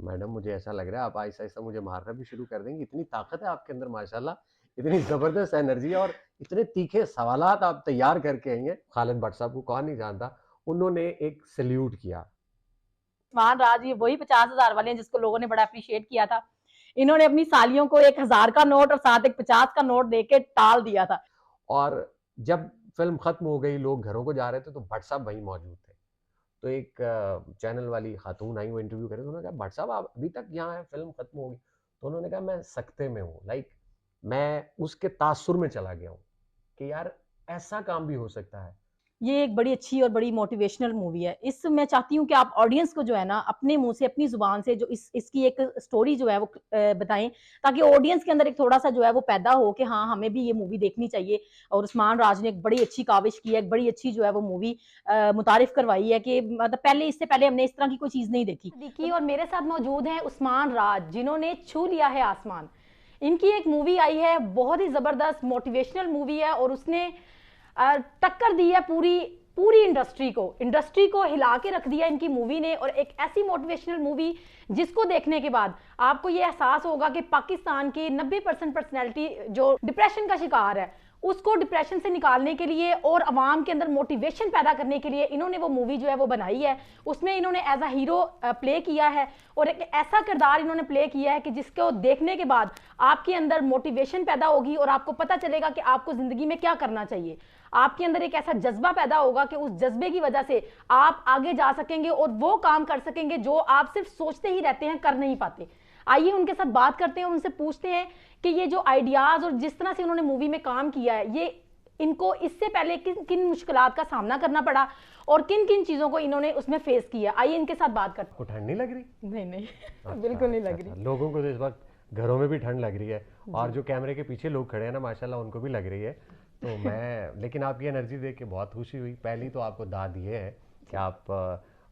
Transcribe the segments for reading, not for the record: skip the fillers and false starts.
Madam मुझे ऐसा लग रहा है आप आहिस्ता-आहिस्ता मुझे मारना भी शुरू कर देंगी। इतनी ताकत है आपके अंदर माशाल्लाह, इतनी ज़बरदस्त एनर्जी है और इतने तीखे सवालात आप तैयार करके आई हैं। खालिद भट्ट साहब को कौन नहीं जानता, उन्होंने एक सैल्यूट किया। उस्मान राज ये वही 50,000 वाले हैं जिसको लोगों ने बड़ा अप्रिशिएट किया था। इन्होंने अपनी सालियों को 1,000 का नोट और साथ एक 50 का नोट देके टाल दिया था। और जब फ़िल्म खत्म हो गई, लोग घरों को जा रहे थे तो भट्ट साहब वहीं मौजूद थे। तो एक चैनल वाली खातून आई, वो इंटरव्यू कर रही थी, उन्होंने कहा भट्ट साहब आप अभी तक यहाँ हैं, फ़िल्म खत्म हो गई। तो उन्होंने कहा मैं सकते में हूँ, लाइक मैं उसके तासुर में चला गया हूँ कि यार ऐसा काम भी हो सकता है। ये एक बड़ी अच्छी और बड़ी मोटिवेशनल मूवी है। इस मैं चाहती हूँ कि आप ऑडियंस को जो है ना अपने मुँह से, अपनी ज़ुबान से जो इसकी एक स्टोरी जो है वो बताएँ, ताकि ऑडियंस के अंदर एक थोड़ा-सा जो है वो पैदा हो कि हाँ, हमें भी ये मूवी देखनी चाहिए। और उस्मान राज ने एक बड़ी अच्छी काविश की है, एक बड़ी अच्छी जो है वो मूवी मुतारिफ़ करवाई है कि मतलब पहले, इससे पहले हमने इस तरह की कोई चीज़ नहीं देखी। देखी और मेरे साथ मौजूद हैं उस्मान राज, जिन्होंने छू लिया है आसमान। इनकी एक मूवी आई है, बहुत ही ज़बरदस्त मोटिवेशनल मूवी है और उसने टक्कर दी है पूरी पूरी इंडस्ट्री को हिला के रख दिया इनकी मूवी ने। और एक ऐसी मोटिवेशनल मूवी जिसको देखने के बाद आपको ये एहसास होगा कि पाकिस्तान की 90% पर्सनैलिटी जो डिप्रेशन का शिकार है, उसको डिप्रेशन से निकालने के लिए और अवाम के अंदर मोटिवेशन पैदा करने के लिए इन्होंने वो मूवी जो है वो बनाई है। उसमें इन्होंने एज अ हीरो प्ले किया है और एक ऐसा किरदार इन्होंने प्ले किया है कि जिसको देखने के बाद आपके अंदर मोटिवेशन पैदा होगी और आपको पता चलेगा कि आपको ज़िंदगी में क्या करना चाहिए। आपके अंदर एक ऐसा जज्बा पैदा होगा कि उस जज्बे की वजह से आप आगे जा सकेंगे और वो काम कर सकेंगे जो आप सिर्फ सोचते ही रहते हैं, कर नहीं पाते। आइए उनके साथ बात करते हैं और उनसे पूछते हैं कि ये जो आइडियाज़ और जिस तरह से उन्होंने मूवी में काम किया है, ये इनको इससे पहले किन किन मुश्किलात का सामना करना पड़ा और किन किन चीज़ों को इन्होंने उसमें फेस किया। आइए इनके साथ बात करते हैं। आपको ठंड नहीं लग रही? नहीं नहीं अच्छा, बिल्कुल नहीं अच्छा, लग अच्छा। रही। लोगों को तो इस वक़्त घरों में भी ठंड लग रही है और जो कैमरे के पीछे लोग खड़े हैं ना माशाल्लाह उनको भी लग रही है। तो मैं लेकिन आपकी एनर्जी देख के बहुत खुशी हुई। पहली तो आपको दाद ये है कि आप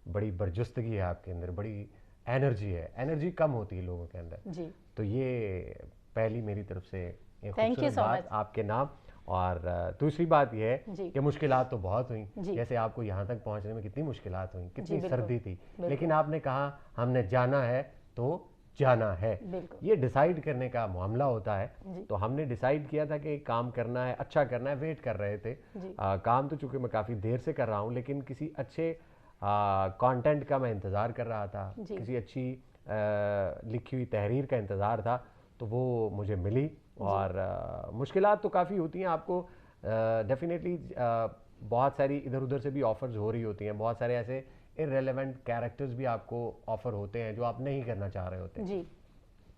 बड़ी बर्जुस्तगी है आपके अंदर, बड़ी एनर्जी है। एनर्जी कम होती है लोगों के अंदर। जी, तो ये पहली मेरी तरफ से एक थैंक यू खूबसूरत सो बात मच। आपके नाम। और दूसरी बात ये है जी कि मुश्किलात तो बहुत हुई। जी जैसे आपको यहाँ तक पहुँचने में कितनी मुश्किलात हुई, जी, कितनी बिल्कुल सर्दी थी, बिल्कुल लेकिन आपने कहा हमने जाना है तो जाना है। बिल्कुल। ये डिसाइड करने का मामला होता है। जी तो हमने डिसाइड किया था कि काम करना है, अच्छा करना है, वेट कर रहे थे। जी काम तो चूंकि मैं काफ़ी देर से कर रहा हूँ, लेकिन किसी अच्छे कंटेंट का मैं इंतज़ार कर रहा था, जी किसी अच्छी लिखी हुई तहरीर का इंतज़ार था, तो वो मुझे मिली। जी और मुश्किलात तो काफ़ी होती हैं आपको डेफिनेटली। बहुत सारी इधर उधर से भी ऑफर्स हो रही होती हैं, बहुत सारे ऐसे इररेलेवेंट कैरेक्टर्स भी आपको ऑफर होते हैं जो आप नहीं करना चाह रहे होते। जी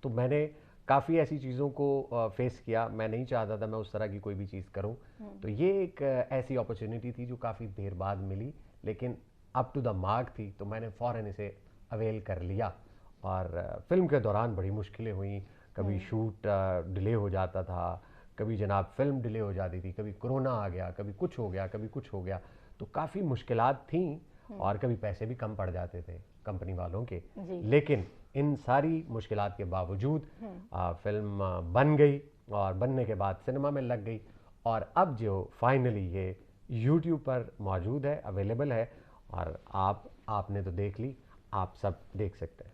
तो मैंने काफ़ी ऐसी चीज़ों को फेस किया। मैं नहीं चाहता था मैं उस तरह की कोई भी चीज़ करूं। तो ये एक ऐसी अपॉर्चुनिटी थी जो काफ़ी देर बाद मिली, लेकिन अप टू द मार्क थी, तो मैंने फ़ौरन इसे अवेल कर लिया। और फिल्म के दौरान बड़ी मुश्किलें हुई। कभी शूट डिले हो जाता था, कभी जनाब फिल्म डिले हो जाती थी, कभी कोरोना आ गया, कभी कुछ हो गया, कभी कुछ हो गया। तो काफ़ी मुश्किलात थी और कभी पैसे भी कम पड़ जाते थे कंपनी वालों के। जी लेकिन इन सारी मुश्किलात के बावजूद फिल्म बन गई और बनने के बाद सिनेमा में लग गई। और अब जो फाइनली ये यूट्यूब पर मौजूद है, अवेलेबल है। और आपने तो देख ली, आप सब देख सकते हैं।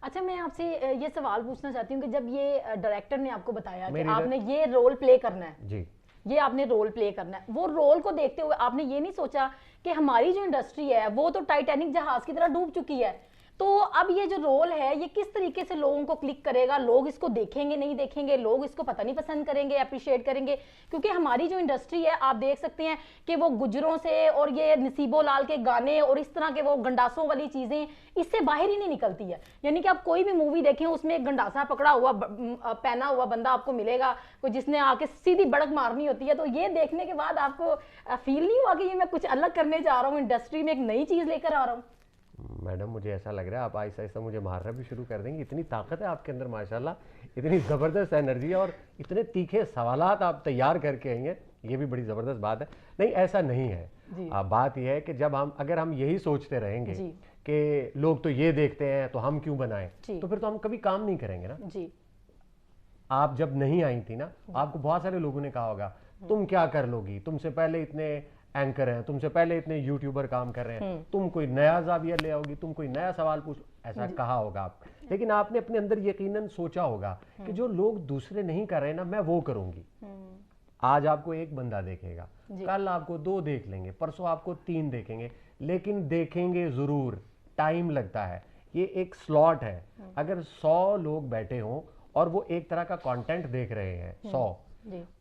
अच्छा, मैं आपसे ये सवाल पूछना चाहती हूँ कि जब ये डायरेक्टर ने आपको बताया कि मेरी आपने ये रोल प्ले करना है, जी, ये आपने रोल प्ले करना है, वो रोल को देखते हुए आपने ये नहीं सोचा कि हमारी जो इंडस्ट्री है वो तो टाइटैनिक जहाज की तरह डूब चुकी है, तो अब ये जो रोल है ये किस तरीके से लोगों को क्लिक करेगा, लोग इसको देखेंगे नहीं देखेंगे, लोग इसको पता नहीं पसंद करेंगे, अप्रिशिएट करेंगे? क्योंकि हमारी जो इंडस्ट्री है आप देख सकते हैं कि वो गुजरों से और ये नसीबो लाल के गाने और इस तरह के वो गंडासों वाली चीज़ें इससे बाहर ही नहीं निकलती है। यानी कि आप कोई भी मूवी देखें उसमें एक गंडासा पकड़ा हुआ पहना हुआ बंदा आपको मिलेगा, कोई जिसने आके सीधी बड़क मारनी होती है। तो ये देखने के बाद आपको फील नहीं हुआ कि ये मैं कुछ अलग करने जा रहा हूँ, इंडस्ट्री में एक नई चीज़ लेकर आ रहा हूँ? मैडम मुझे ऐसा लग रहा है आप आहिस्ता आहिस्ता मुझे मारना भी शुरू कर देंगी। इतनी ताकत है आपके अंदर माशाल्लाह, इतनी ज़बरदस्त एनर्जी है और इतने तीखे सवालात आप तैयार करके आई हैं, ये भी बड़ी ज़बरदस्त बात है। नहीं, ऐसा नहीं है। जी बात यह है कि जब अगर हम यही सोचते रहेंगे जी कि लोग तो ये देखते हैं तो हम क्यों बनाएं, जी तो फिर तो हम कभी काम नहीं करेंगे ना। जी आप जब नहीं आई थी ना, आपको बहुत सारे लोगों ने कहा होगा तुम क्या कर लोगी, तुमसे पहले इतने एंकर हैं, तुमसे पहले इतने यूट्यूबर काम कर रहे हैं, तुम कोई नया जाविया ले आओगी, तुम कोई नया सवाल पूछ, ऐसा कहा होगा आप। लेकिन आपने अपने अंदर यकीनन सोचा होगा कि जो लोग दूसरे नहीं कर रहे ना, मैं वो करूंगी। आज आपको एक बंदा देखेगा, कल आपको 2 देख लेंगे, परसों आपको 3 देखेंगे, लेकिन देखेंगे जरूर, टाइम लगता है। ये एक स्लॉट है। अगर 100 लोग बैठे हों और वो एक तरह का कंटेंट देख रहे हैं 100,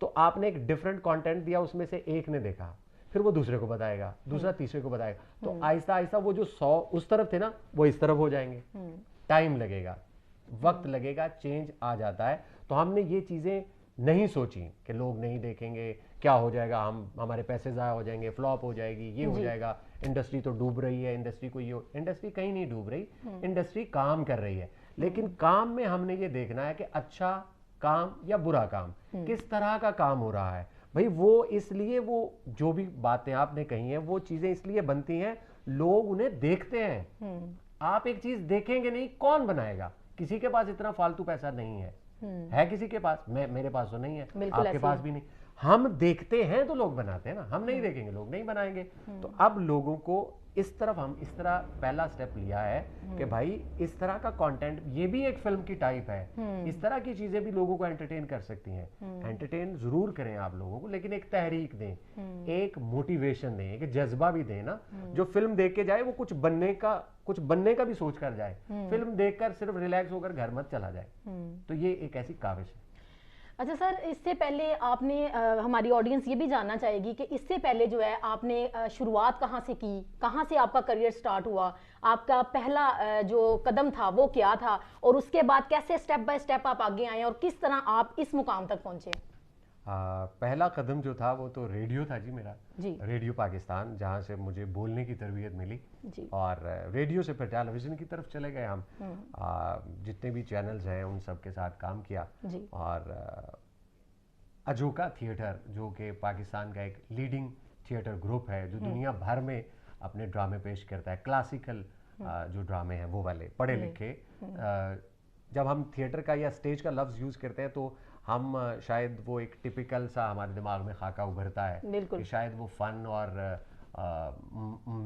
तो आपने एक डिफरेंट कंटेंट दिया, उसमें से एक ने देखा, फिर वो दूसरे को बताएगा, दूसरा तीसरे को बताएगा, तो आहिस्ता आहिस्ता वो जो 100 उस तरफ थे ना, वो इस तरफ हो जाएंगे। टाइम लगेगा, वक्त लगेगा, चेंज आ जाता है। तो हमने ये चीजें नहीं सोची कि लोग नहीं देखेंगे, क्या हो जाएगा, हमारे पैसे ज़ाया हो जाएंगे, फ्लॉप हो जाएगी, ये हो जाएगा, इंडस्ट्री तो डूब रही है, इंडस्ट्री कहीं नहीं डूब रही, इंडस्ट्री काम कर रही है। लेकिन काम में हमने ये देखना है कि अच्छा काम या बुरा काम, किस तरह का काम हो रहा है भाई। वो इसलिए, वो जो भी बातें आपने कही हैं, वो चीजें इसलिए बनती हैं, लोग उन्हें देखते हैं। आप एक चीज देखेंगे नहीं, कौन बनाएगा? किसी के पास इतना फालतू पैसा नहीं है किसी के पास, मेरे पास तो नहीं है, आपके पास भी नहीं। हम देखते हैं तो लोग बनाते हैं ना, हम नहीं देखेंगे लोग नहीं बनाएंगे। तो अब लोगों को इस तरफ, हम इस तरह पहला स्टेप लिया है कि भाई इस तरह का कंटेंट, ये भी एक फिल्म की टाइप है, इस तरह की चीजें भी लोगों को एंटरटेन कर सकती हैं। एंटरटेन जरूर करें आप लोगों को, लेकिन एक तहरीक दें, एक मोटिवेशन दें, एक जज्बा भी दें ना। जो फिल्म देख के जाए वो कुछ बनने का भी सोच कर जाए, फिल्म देखकर सिर्फ रिलैक्स होकर घर मत चला जाए। तो ये एक ऐसी काविश है। अच्छा सर, इससे पहले आपने हमारी ऑडियंस ये भी जानना चाहेगी कि इससे पहले जो है आपने शुरुआत कहाँ से की, कहाँ से आपका करियर स्टार्ट हुआ, आपका पहला जो कदम था वो क्या था, और उसके बाद कैसे स्टेप बाय स्टेप आप आगे आए और किस तरह आप इस मुकाम तक पहुंचे? पहला कदम जो था वो तो रेडियो था जी मेरा जी। रेडियो पाकिस्तान, जहाँ से मुझे बोलने की तरबियत मिली जी। और रेडियो से फिर टेलीविज़न की तरफ चले गए हम। जितने भी चैनल्स हैं उन सब के साथ काम किया जी। और अजोका थिएटर, जो कि पाकिस्तान का एक लीडिंग थिएटर ग्रुप है, जो दुनिया भर में अपने ड्रामे पेश करता है, क्लासिकल जो ड्रामे हैं वो वाले, पढ़े लिखे। जब हम थिएटर का या स्टेज का लफ्ज़ यूज़ करते हैं तो हम शायद वो एक टिपिकल सा हमारे दिमाग में खाका उभरता है कि शायद वो फन और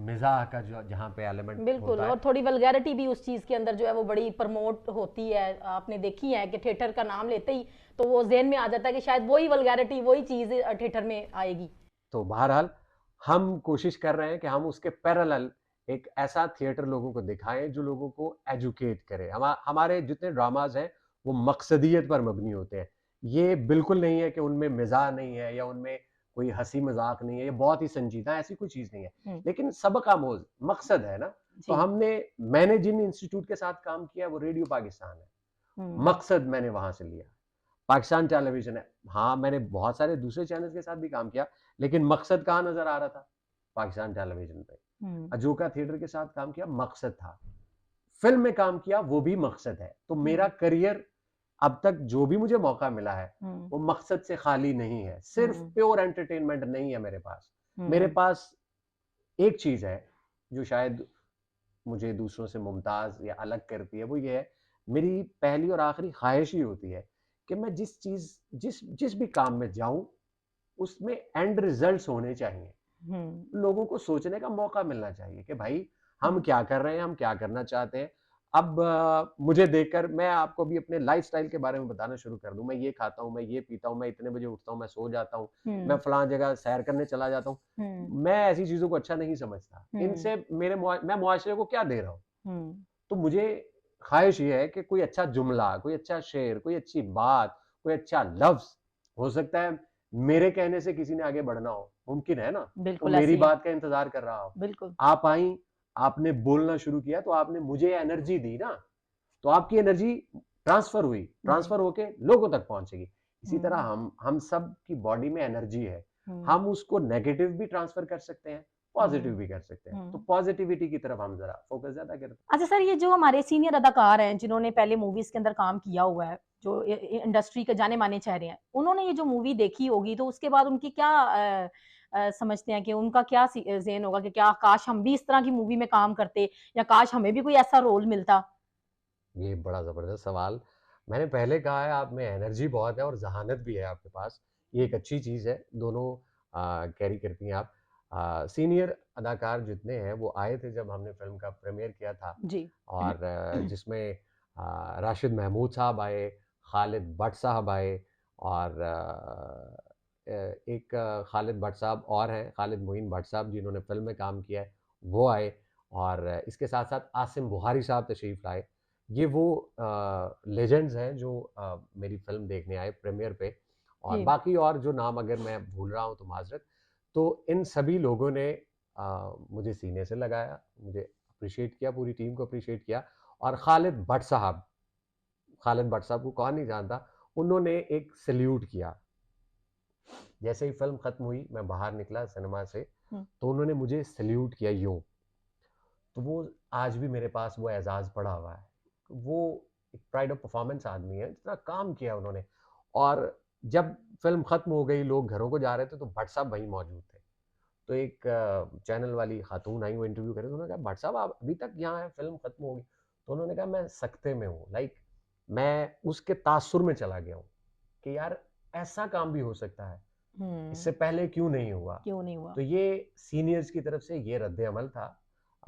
मिजाह का जो जहाँ पे एलिमेंट बिल्कुल, और थोड़ी वल्गैरिटी भी उस चीज़ के अंदर जो है वो बड़ी प्रमोट होती है। आपने देखी है कि थिएटर का नाम लेते ही तो वो ज़हन में आ जाता है कि शायद वही वल्गैरिटी, वही चीज़ थिएटर में आएगी। तो बहरहाल हम कोशिश कर रहे हैं कि हम उसके पैरेलल एक ऐसा थिएटर लोगों को दिखाएं जो लोगों को एजुकेट करे। हमारे जितने ड्रामाज हैं वो मकसदियत पर मबनी होते हैं। ये बिल्कुल नहीं है कि उनमें मिजाह नहीं है या उनमें कोई हंसी मजाक नहीं है, ये बहुत ही संजीदा, ऐसी कोई चीज नहीं है, लेकिन सबक आमोज मकसद है ना। तो मैंने जिन इंस्टीट्यूट के साथ काम किया वो रेडियो पाकिस्तान है, मकसद मैंने वहां से लिया। पाकिस्तान टेलीविजन है, हाँ मैंने बहुत सारे दूसरे चैनल के साथ भी काम किया, लेकिन मकसद कहाँ नजर आ रहा था? पाकिस्तान टेलीविजन पे। अजोका थिएटर के साथ काम किया, मकसद था। फिल्म में काम किया, वो भी मकसद है। तो मेरा करियर अब तक जो भी मुझे मौका मिला है वो मकसद से खाली नहीं है, सिर्फ प्योर एंटरटेनमेंट नहीं है मेरे पास। मेरे पास एक चीज है जो शायद मुझे दूसरों से मुमताज या अलग करती है, वो ये है, मेरी पहली और आखिरी ख्वाहिश ही होती है कि मैं जिस भी काम में जाऊं उसमें एंड रिजल्ट्स होने चाहिए। लोगों को सोचने का मौका मिलना चाहिए कि भाई हम क्या कर रहे हैं, हम क्या करना चाहते हैं। अब मुझे देखकर मैं आपको भी अपने लाइफस्टाइल के बारे में बताना शुरू कर दूं। मैं ये खाता हूं, मैं ये पीता हूं, मैं इतने बजे उठता हूं, मैं सो जाता हूं, मैं फलां जगह सैर करने चला जाता हूं। मैं ऐसी चीजों को अच्छा नहीं समझता। इनसे मैं मुआशरे को क्या दे रहा हूं? तो मुझे ख्वाहिश ये है कि कोई अच्छा जुमला, कोई अच्छा शेर, कोई अच्छी बात, कोई अच्छा लफ्ज, हो सकता है मेरे कहने से किसी ने आगे बढ़ना हो, मुमकिन है ना, तो मेरी बात का इंतजार कर रहा हो। बिल्कुल, आप आई, आपने बोलना शुरू किया, तो आपने मुझे एनर्जी दी ना, तो आपकी एनर्जी ट्रांसफर हुई, ट्रांसफर होके लोगों तक पहुंचेगी। इसी तरह हम सब की बॉडी में एनर्जी है, हम उसको नेगेटिव भी ट्रांसफर कर सकते हैं, पॉजिटिव भी कर सकते हैं। तो पॉजिटिविटी की तरफ हम जरा फोकस ज्यादा करते हैं। अच्छा सर, ये जो हमारे सीनियर अदाकार हैं जिन्होंने पहले मूवीज के अंदर काम किया हुआ है, जो इंडस्ट्री के जाने माने चेहरे हैं, उन्होंने ये जो मूवी देखी होगी तो उसके बाद उनकी क्या समझते हैं कि उनका क्या ज़हन होगा कि क्या काश हम भी इस तरह की मूवी में काम करते, या काश हमें भी कोई ऐसा रोल मिलता? ये बड़ा जबरदस्त सवाल। मैंने पहले कहा है, आप में एनर्जी बहुत है और जहानत भी है आपके पास, ये एक अच्छी चीज है, दोनों कैरी करती हैं आप। सीनियर अदाकार जितने हैं वो आए थे जब हमने फिल्म का प्रीमियर किया था। जी। और जिसमें राशिद महमूद साहब आए, खालिद भट्ट साहब आए, और एक खालिद भट्ट साहब और हैं, खालिद मोइन भट्ट साहब जिन्होंने फिल्म में काम किया है, वो आए। और इसके साथ साथ आसिम बुखारी साहब तशरीफ़ लाए। ये वो लेजेंड्स हैं जो मेरी फिल्म देखने आए प्रीमियर पे। और जी। बाकी और जो नाम अगर मैं भूल रहा हूँ तो माजरत। तो इन सभी लोगों ने मुझे सीने से लगाया, मुझे अप्रिशिएट किया, पूरी टीम को अप्रिशिएट किया। और खालिद भट्ट साहब को कौन नहीं जानता, उन्होंने एक सैल्यूट किया। जैसे ही फिल्म खत्म हुई, मैं बाहर निकला सिनेमा से, हुँ। तो उन्होंने मुझे सैल्यूट किया यूं। तो वो आज भी मेरे पास वो एजाज पड़ा हुआ है। वो एक प्राइड ऑफ परफॉर्मेंस आदमी है, जितना काम किया उन्होंने। और जब फिल्म खत्म हो गई, लोग घरों को जा रहे थे, तो भट्ट साहब वहीं मौजूद थे। तो एक चैनल वाली खातून आई, वो इंटरव्यू करे, तो उन्होंने कहा भट्ट साहब आप अभी तक यहाँ हैं, फिल्म खत्म हो गई। तो उन्होंने कहा मैं सख्ते में हूँ, लाइक मैं उसके तासुर में चला गया हूँ कि यार ऐसा काम भी हो सकता है, इससे हुँ। पहले क्यों नहीं हुआ। क्यों नहीं हुआ? तो ये सीनियर्स की तरफ से ये रद्द अमल था।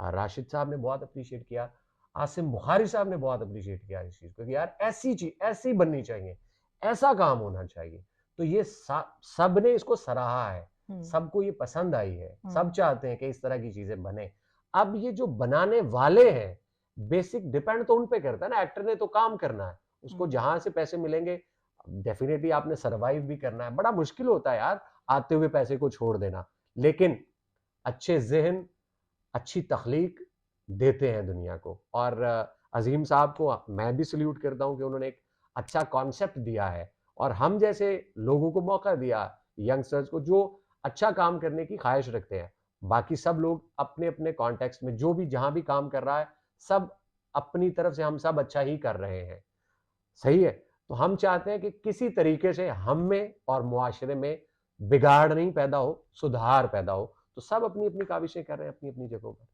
राशिद साहब ने बहुत अप्रिशिएट किया, आसिम बुखारी साहब ने बहुत अप्रिशिएट किया इस चीज़ को कि यार ऐसी चीज़ ऐसी बननी चाहिए, ऐसा काम होना चाहिए। तो ये सब ने इसको सराहा है, हुँ। सबको ये पसंद आई है, सब हुँ। चाहते हैं कि इस तरह की चीज़ें बने। अब ये जो बनाने वाले हैं, बेसिक डिपेंड तो उन पे करता है ना, एक्टर ने तो काम करना है, उसको हुँ। जहाँ से पैसे मिलेंगे डेफिनिटली आपने सर्वाइव भी करना है। बड़ा मुश्किल होता है यार, आते हुए पैसे को छोड़ देना। लेकिन अच्छे ज़हन, अच्छी तख्लीक देते हैं दुनिया को। और अज़ीम साहब को मैं भी सैल्यूट करता हूँ कि उन्होंने एक अच्छा कॉन्सेप्ट दिया है और हम जैसे लोगों को मौका दिया, यंगस्टर्स को जो अच्छा काम करने की ख़्वाहिश रखते हैं। बाकी सब लोग अपने-अपने कॉन्टेक्स्ट में जो भी जहाँ भी काम कर रहा है, सब अपनी तरफ से हम सब अच्छा ही कर रहे हैं। सही है? तो हम चाहते हैं कि किसी तरीके से हम में और मुआशरे में बिगाड़ नहीं पैदा हो, सुधार पैदा हो। तो सब अपनी-अपनी काविशें कर रहे हैं अपनी-अपनी जगहों पर।